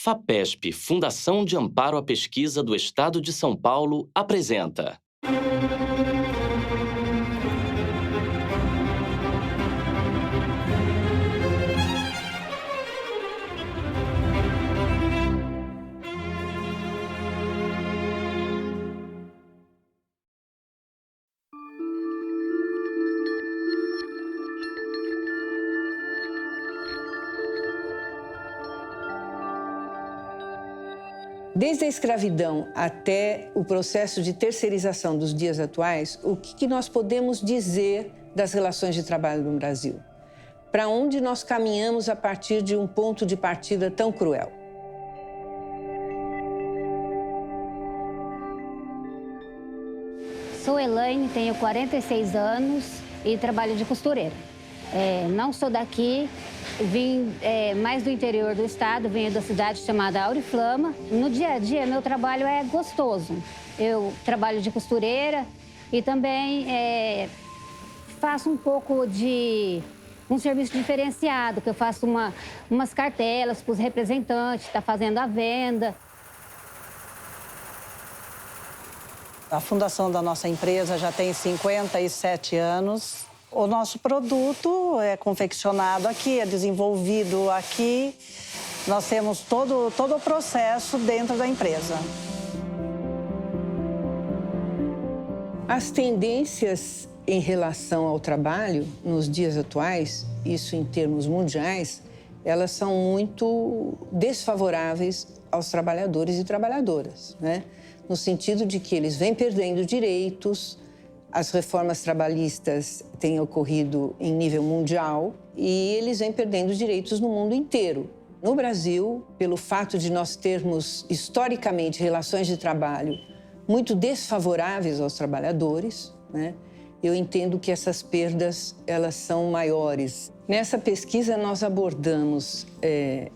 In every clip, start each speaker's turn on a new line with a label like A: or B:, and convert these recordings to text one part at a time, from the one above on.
A: FAPESP, Fundação de Amparo à Pesquisa do Estado de São Paulo, apresenta.
B: Desde a escravidão até o processo de terceirização dos dias atuais, o que nós podemos dizer das relações de trabalho no Brasil? Para onde nós caminhamos a partir de um ponto de partida tão cruel?
C: Sou Elaine, tenho 46 anos e trabalho de costureira. Não sou daqui, vim mais do interior do estado, venho da cidade chamada Auriflama. No dia a dia, meu trabalho é gostoso. Eu trabalho de costureira e também faço um pouco de um serviço diferenciado, que eu faço umas cartelas para os representantes, está fazendo a venda.
D: A fundação da nossa empresa já tem 57 anos. O nosso produto é confeccionado aqui, é desenvolvido aqui. Nós temos todo o processo dentro da empresa.
B: As tendências em relação ao trabalho nos dias atuais, isso em termos mundiais, elas são muito desfavoráveis aos trabalhadores e trabalhadoras, né? No sentido de que eles vêm perdendo direitos. As reformas trabalhistas têm ocorrido em nível mundial e eles vêm perdendo direitos no mundo inteiro. No Brasil, pelo fato de nós termos, historicamente, relações de trabalho muito desfavoráveis aos trabalhadores, né, eu entendo que essas perdas elas são maiores. Nessa pesquisa, nós abordamos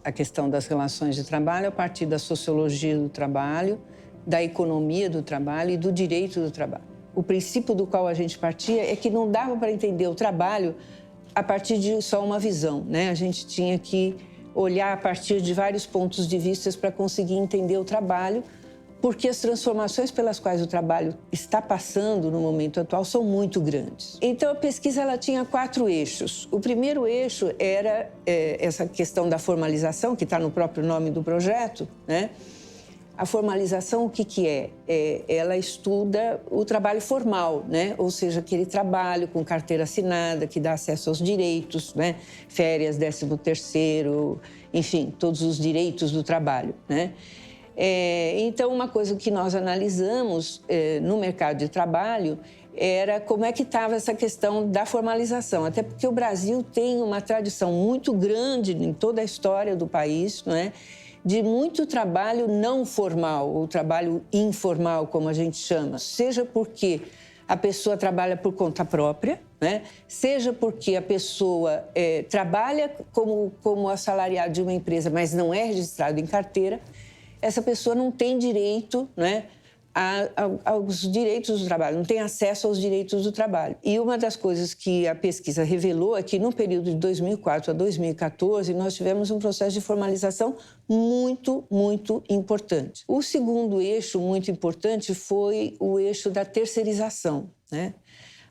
B: a questão das relações de trabalho a partir da sociologia do trabalho, da economia do trabalho e do direito do trabalho. O princípio do qual a gente partia é que não dava para entender o trabalho a partir de só uma visão, né? A gente tinha que olhar a partir de vários pontos de vista para conseguir entender o trabalho, porque as transformações pelas quais o trabalho está passando no momento atual são muito grandes. Então, a pesquisa ela tinha 4 eixos. O primeiro eixo era essa questão da formalização, que está no próprio nome do projeto, né? A formalização, o que é? Ela estuda o trabalho formal, né? Ou seja, aquele trabalho com carteira assinada, que dá acesso aos direitos, né? Férias, 13º, enfim, todos os direitos do trabalho, né? Então, uma coisa que nós analisamos no mercado de trabalho era como é que estava essa questão da formalização, até porque o Brasil tem uma tradição muito grande em toda a história do país, não é? De muito trabalho não formal, ou trabalho informal, como a gente chama. Seja porque a pessoa trabalha por conta própria, né? Seja porque a pessoa trabalha como assalariado de uma empresa, mas não é registrado em carteira, essa pessoa não tem direito, né, aos direitos do trabalho, não tem acesso aos direitos do trabalho. E uma das coisas que a pesquisa revelou é que no período de 2004 a 2014, nós tivemos um processo de formalização muito, muito importante. O segundo eixo muito importante foi o eixo da terceirização, né?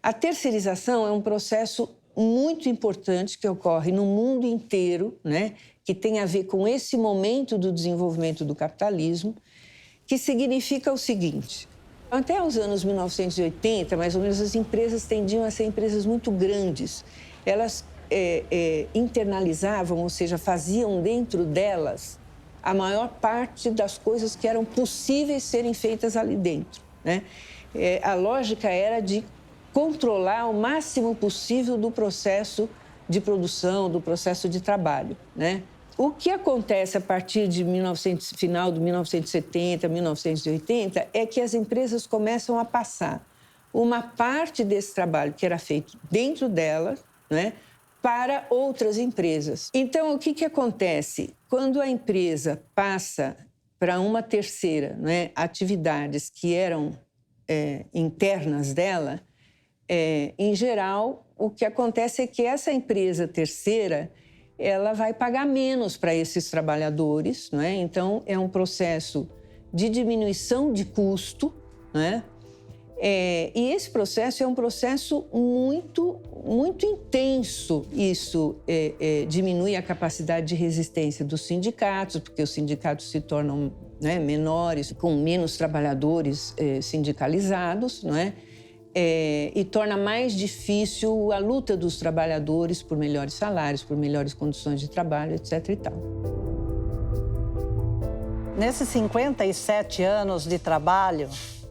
B: A terceirização é um processo muito importante que ocorre no mundo inteiro, né, que tem a ver com esse momento do desenvolvimento do capitalismo, que significa o seguinte: até os anos 1980, mais ou menos, as empresas tendiam a ser empresas muito grandes. Elas internalizavam, ou seja, faziam dentro delas a maior parte das coisas que eram possíveis serem feitas ali dentro, né? A lógica era de controlar o máximo possível do processo de produção, do processo de trabalho, né? O que acontece a partir de final de 1970, 1980, é que as empresas começam a passar uma parte desse trabalho que era feito dentro delas, né, para outras empresas. Então, o que acontece? Quando a empresa passa para uma terceira, né, atividades que eram internas dela, em geral, o que acontece é que essa empresa terceira ela vai pagar menos para esses trabalhadores, não é? Então, é um processo de diminuição de custo, né? E esse processo é um processo muito intenso. Isso diminui a capacidade de resistência dos sindicatos, porque os sindicatos se tornam, né, menores, com menos trabalhadores sindicalizados, não é? E torna mais difícil a luta dos trabalhadores por melhores salários, por melhores condições de trabalho, etc. e tal.
D: Nesses 57 anos de trabalho,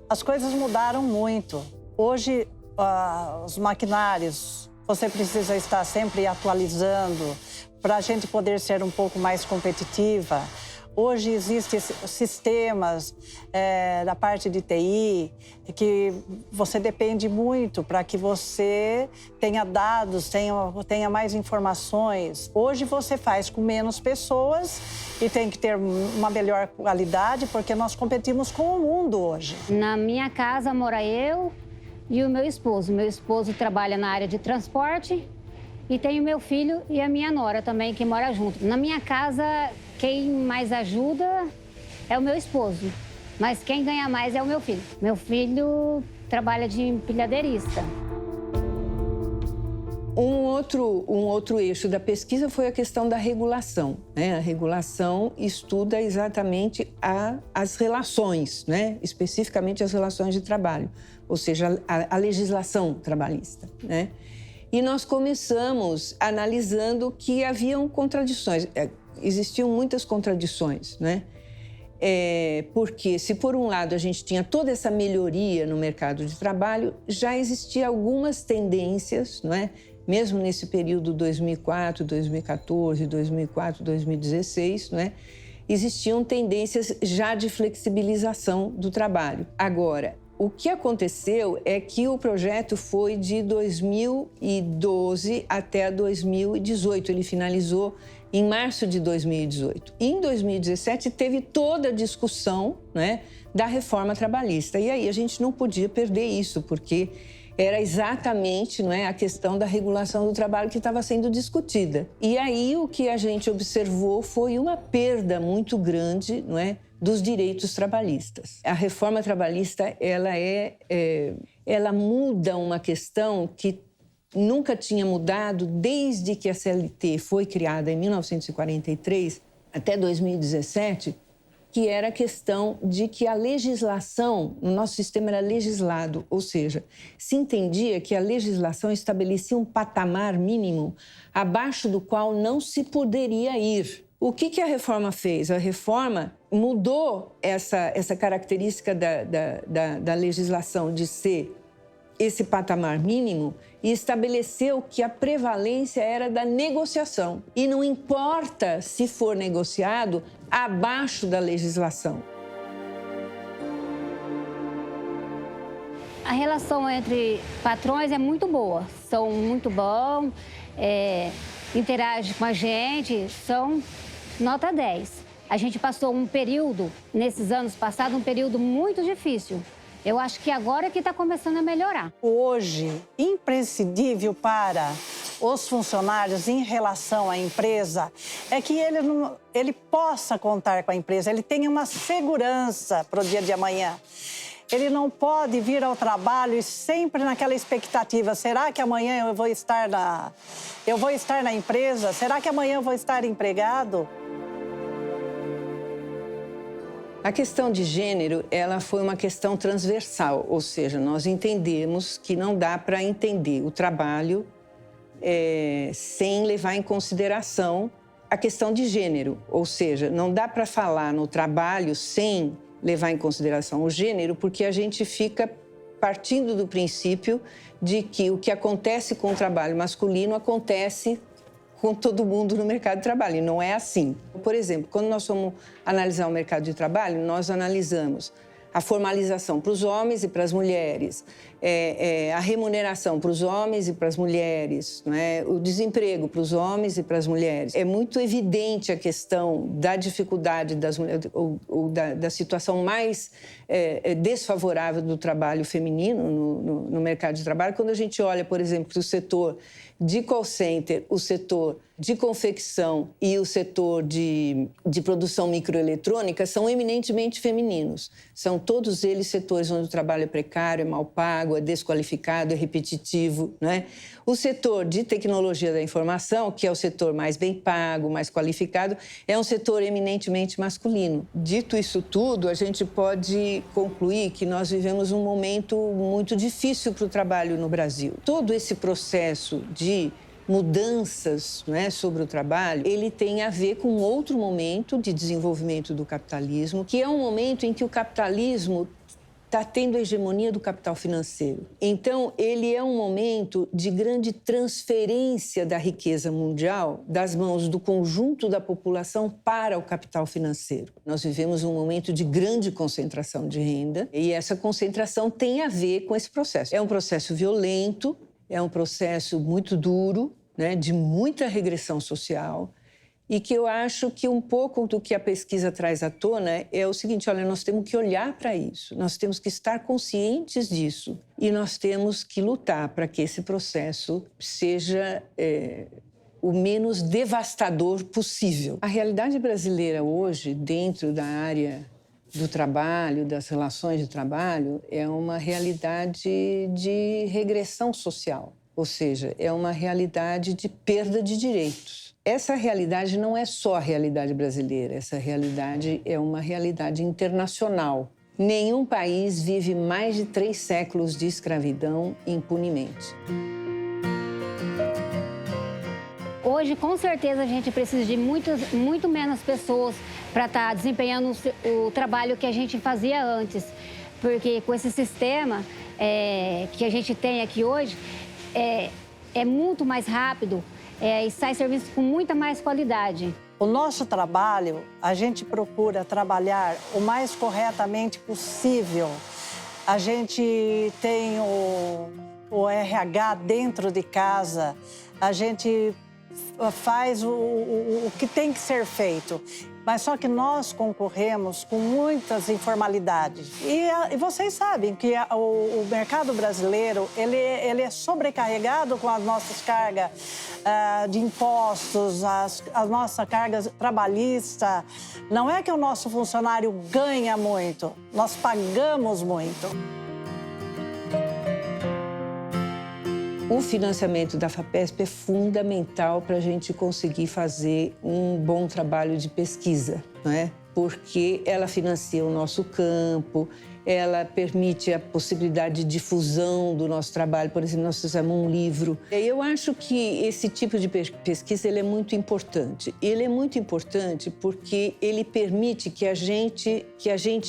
D: as coisas mudaram muito. Hoje, os maquinários, você precisa estar sempre atualizando para a gente poder ser um pouco mais competitiva. Hoje existem sistemas da parte de TI que você depende muito para que você tenha dados, tenha mais informações. Hoje você faz com menos pessoas e tem que ter uma melhor qualidade porque nós competimos com o mundo hoje.
C: Na minha casa mora eu e o meu esposo. Meu esposo trabalha na área de transporte e tenho meu filho e a minha nora também que mora junto. Na minha casa, quem mais ajuda é o meu esposo, mas quem ganha mais é o meu filho. Meu filho trabalha de empilhadeirista.
B: Um outro eixo da pesquisa foi a questão da regulação, né? A regulação estuda exatamente as relações, né? Especificamente as relações de trabalho, ou seja, a legislação trabalhista, né? E nós começamos analisando que haviam contradições. Existiam muitas contradições, né? Porque, se por um lado a gente tinha toda essa melhoria no mercado de trabalho, já existiam algumas tendências, não é? Mesmo nesse período 2004, 2014, 2004, 2016, não é? Existiam tendências já de flexibilização do trabalho. Agora, o que aconteceu é que o projeto foi de 2012 até 2018, ele finalizou em março de 2018. E em 2017 teve toda a discussão, né, da reforma trabalhista. E aí a gente não podia perder isso, porque era exatamente, não é, a questão da regulação do trabalho que estava sendo discutida. E aí o que a gente observou foi uma perda muito grande, não é, dos direitos trabalhistas. A reforma trabalhista ela muda uma questão que nunca tinha mudado desde que a CLT foi criada em 1943 até 2017, que era a questão de que a legislação, o nosso sistema era legislado, ou seja, se entendia que a legislação estabelecia um patamar mínimo abaixo do qual não se poderia ir. O que a reforma fez? A reforma mudou essa característica da legislação de ser esse patamar mínimo e estabeleceu que a prevalência era da negociação. E não importa se for negociado abaixo da legislação.
C: A relação entre patrões é muito boa, são muito bons, interagem com a gente, são nota 10. A gente passou um período, nesses anos passados, um período muito difícil. Eu acho que agora é que está começando a melhorar.
D: Hoje, imprescindível para os funcionários em relação à empresa é que ele possa contar com a empresa, ele tenha uma segurança para o dia de amanhã. Ele não pode vir ao trabalho e sempre naquela expectativa, será que amanhã eu vou estar na empresa? Será que amanhã eu vou estar empregado?
B: A questão de gênero, ela foi uma questão transversal, ou seja, nós entendemos que não dá para entender o trabalho sem levar em consideração a questão de gênero, ou seja, não dá para falar no trabalho sem levar em consideração o gênero, porque a gente fica partindo do princípio de que o que acontece com o trabalho masculino acontece com todo mundo no mercado de trabalho, e não é assim. Por exemplo, quando nós fomos analisar o mercado de trabalho, nós analisamos a formalização para os homens e para as mulheres, a remuneração para os homens e para as mulheres, não é? O desemprego para os homens e para as mulheres. É muito evidente a questão da dificuldade das mulheres, ou da situação mais desfavorável do trabalho feminino no mercado de trabalho, quando a gente olha, por exemplo, para o setor de call center, o setor de confecção e o setor de produção microeletrônica são eminentemente femininos. São todos eles setores onde o trabalho é precário, é mal pago, é desqualificado, é repetitivo, né? O setor de tecnologia da informação, que é o setor mais bem pago, mais qualificado, é um setor eminentemente masculino. Dito isso tudo, a gente pode concluir que nós vivemos um momento muito difícil para o trabalho no Brasil. Todo esse processo de mudanças, né, sobre o trabalho, ele tem a ver com outro momento de desenvolvimento do capitalismo, que é um momento em que o capitalismo está tendo a hegemonia do capital financeiro. Então, ele é um momento de grande transferência da riqueza mundial das mãos do conjunto da população para o capital financeiro. Nós vivemos um momento de grande concentração de renda e essa concentração tem a ver com esse processo. É um processo violento, é um processo muito duro, né, de muita regressão social, e que eu acho que um pouco do que a pesquisa traz à tona é o seguinte: olha, nós temos que olhar para isso, nós temos que estar conscientes disso e nós temos que lutar para que esse processo seja o menos devastador possível. A realidade brasileira hoje, dentro da área do trabalho, das relações de trabalho, é uma realidade de regressão social, ou seja, é uma realidade de perda de direitos. Essa realidade não é só a realidade brasileira, essa realidade é uma realidade internacional. Nenhum país vive mais de 3 séculos de escravidão impunemente.
C: Hoje, com certeza, a gente precisa de muito menos pessoas para estar desempenhando o trabalho que a gente fazia antes. Porque com esse sistema que a gente tem aqui hoje, é muito mais rápido e sai serviço com muita mais qualidade.
D: O nosso trabalho, a gente procura trabalhar o mais corretamente possível. A gente tem o RH dentro de casa, a gente faz o que tem que ser feito. Mas só que nós concorremos com muitas informalidades. E vocês sabem que o mercado brasileiro ele é sobrecarregado com as nossas cargas de impostos, as nossas cargas trabalhistas. Não é que o nosso funcionário ganha muito, nós pagamos muito.
B: O financiamento da FAPESP é fundamental para a gente conseguir fazer um bom trabalho de pesquisa, não é? Porque ela financia o nosso campo, ela permite a possibilidade de difusão do nosso trabalho. Por exemplo, nós fizemos um livro. Eu acho que esse tipo de pesquisa ele é muito importante. Ele é muito importante porque ele permite que a gente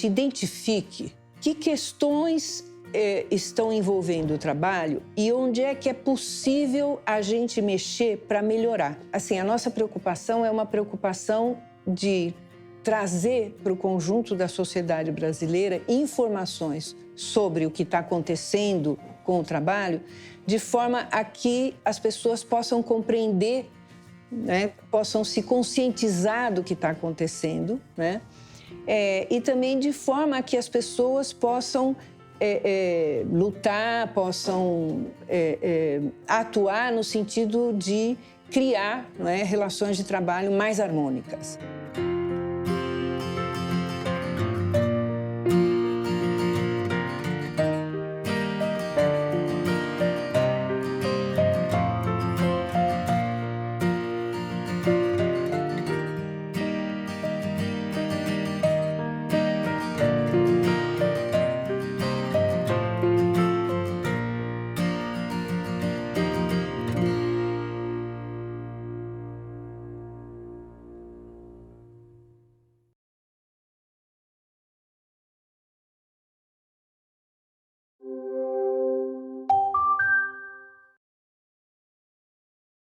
B: identifique que questões estão envolvendo o trabalho e onde é que é possível a gente mexer para melhorar. Assim, a nossa preocupação é uma preocupação de trazer para o conjunto da sociedade brasileira informações sobre o que está acontecendo com o trabalho, de forma a que as pessoas possam compreender, né, possam se conscientizar do que está acontecendo, né, e também de forma a que as pessoas possam lutar, possam atuar no sentido de criar, não é, relações de trabalho mais harmônicas.